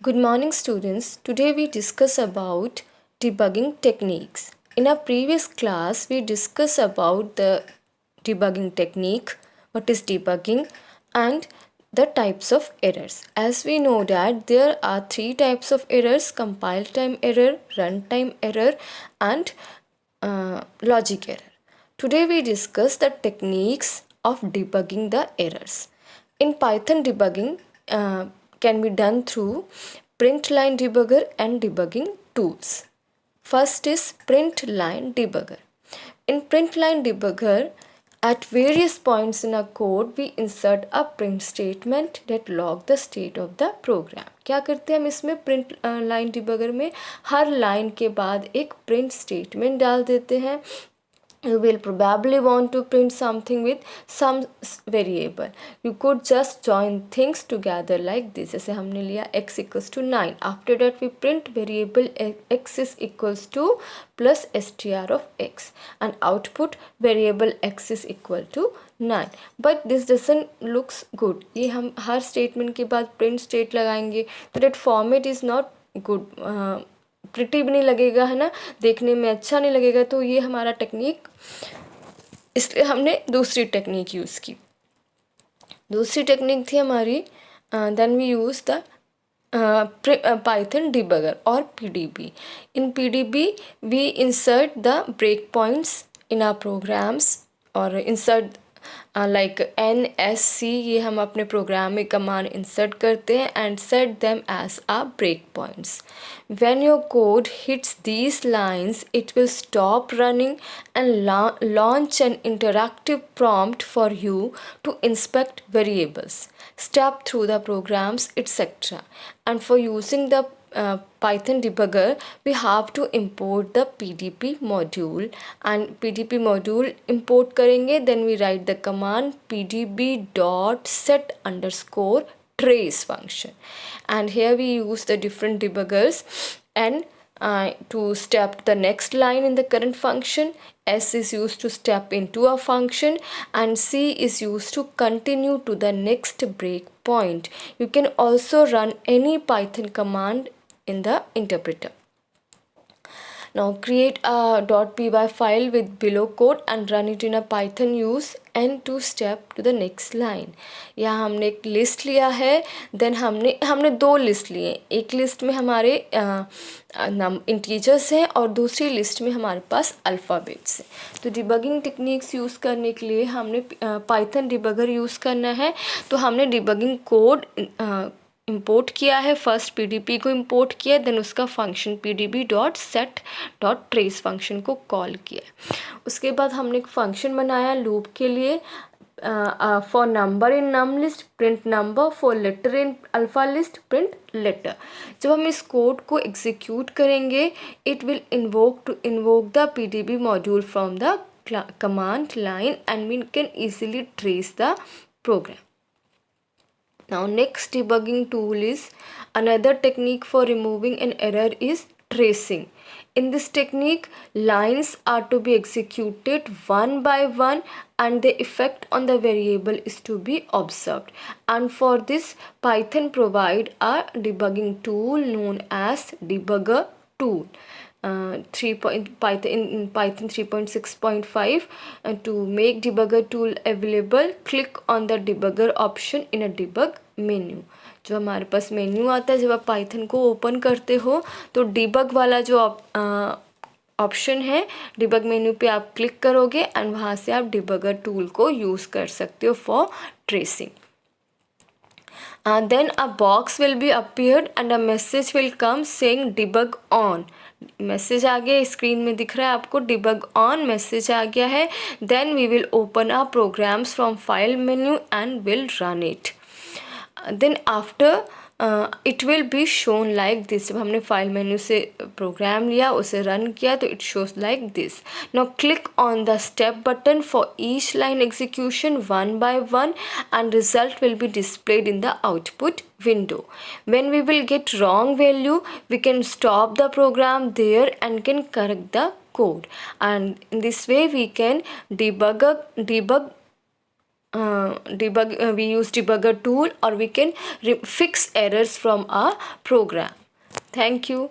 Good morning students. Today we discuss about debugging techniques. In our previous class we discussed about the debugging technique, what is debugging and the types of errors. As we know that there are three types of errors: compile time error, runtime error and logic error. Today we discuss the techniques of debugging the errors. In Python, debugging can be done through print line debugger and debugging tools. First is print line debugger. In print line debugger, at various points in our code, we insert a print statement that log the state of the program. क्या करते हैं हम इसमें print line debugger में हर line के बाद एक print statement डाल देते हैं. You will probably want to print something with some variable. You could just join things together like this. जैसे हमने लिया x equals to 9. After that we print variable x is equals to plus str of x and output variable x is equal to 9. But this doesn't looks good. ये हम हर statement के बाद print state लगाएंगे तो that format is not good. Pretty भी नहीं लगेगा, है ना, देखने में अच्छा नहीं लगेगा. तो ये हमारा टेक्निक, इसलिए हमने दूसरी टेक्निक यूज़ की. दूसरी टेक्निक थी हमारी then we use the Python debugger or PDB. In PDB we insert the breakpoints in our programs or insert like NSC, ये हम अपने प्रोग्राम में कमांड इंसर्ट करते हैं and set them as a breakpoints. When your code hits these lines, it will stop running and launch an interactive prompt for you to inspect variables, step through the programs, etc. And for using the Python debugger, we have to import the PDB module, and PDB module import करेंगे. Then we write the command pdb dot set underscore trace function, and here we use the different debuggers and to step the next line in the current function. S is used to step into a function and C is used to continue to the next breakpoint. You can also run any Python command in the interpreter. Now create a .py file with below code and run it in a Python. Use n to step to the next line. यहाँ हमने एक list लिया है. Then हमने दो list लिए. एक list में हमारे इंटीजर्स हैं और दूसरी लिस्ट में हमारे पास अल्फ़ाबेट्स हैं. तो डिबगिंग टेक्निक्स यूज़ करने के लिए हमने पाइथन डिबगर यूज़ करना है. तो हमने डिबगिंग कोड इंपोर्ट किया है. फर्स्ट पीडीपी को इंपोर्ट किया, देन उसका function pdb dot set dot trace function को कॉल किया. उसके बाद हमने एक फंक्शन बनाया लूप के लिए. For number in num list print number, for letter in alpha list print letter. जब हम इस कोड को एग्जीक्यूट करेंगे, it will invoke the pdb module from the command line and we can easily trace the program. Now next debugging tool is another technique for removing an error is tracing. In this technique, lines are to be executed one by one and the effect on the variable is to be observed. And for this, Python provide a debugging tool known as debugger tool. Python 3.6.5. To make debugger tool available, click on the debugger option in a debug menu. जो हमारे पास menu आता है जब आप Python को open करते हो, तो डिबग वाला जो ऑप्शन है डिबग मेन्यू पे आप क्लिक करोगे एंड वहाँ से आप डिबगर टूल को यूज़ कर सकते हो for tracing. Then a box will be appeared and a message will come saying debug on. Message आ गया, स्क्रीन में दिख रहा है आपको डिबग ऑन मैसेज आ गया है. Then we will open our programs from file menu and will run it. Then after it will be shown like this. जब हमने फाइल मेन्यू से प्रोग्राम लिया, उसे रन किया, तो it shows like this. Now click on the step button for each line execution one by one and result will be displayed in the output window. When we will get wrong value, we can stop the program there and can correct the code. And in this way we can debug we use debugger tool, or we can fix errors from our program. Thank you.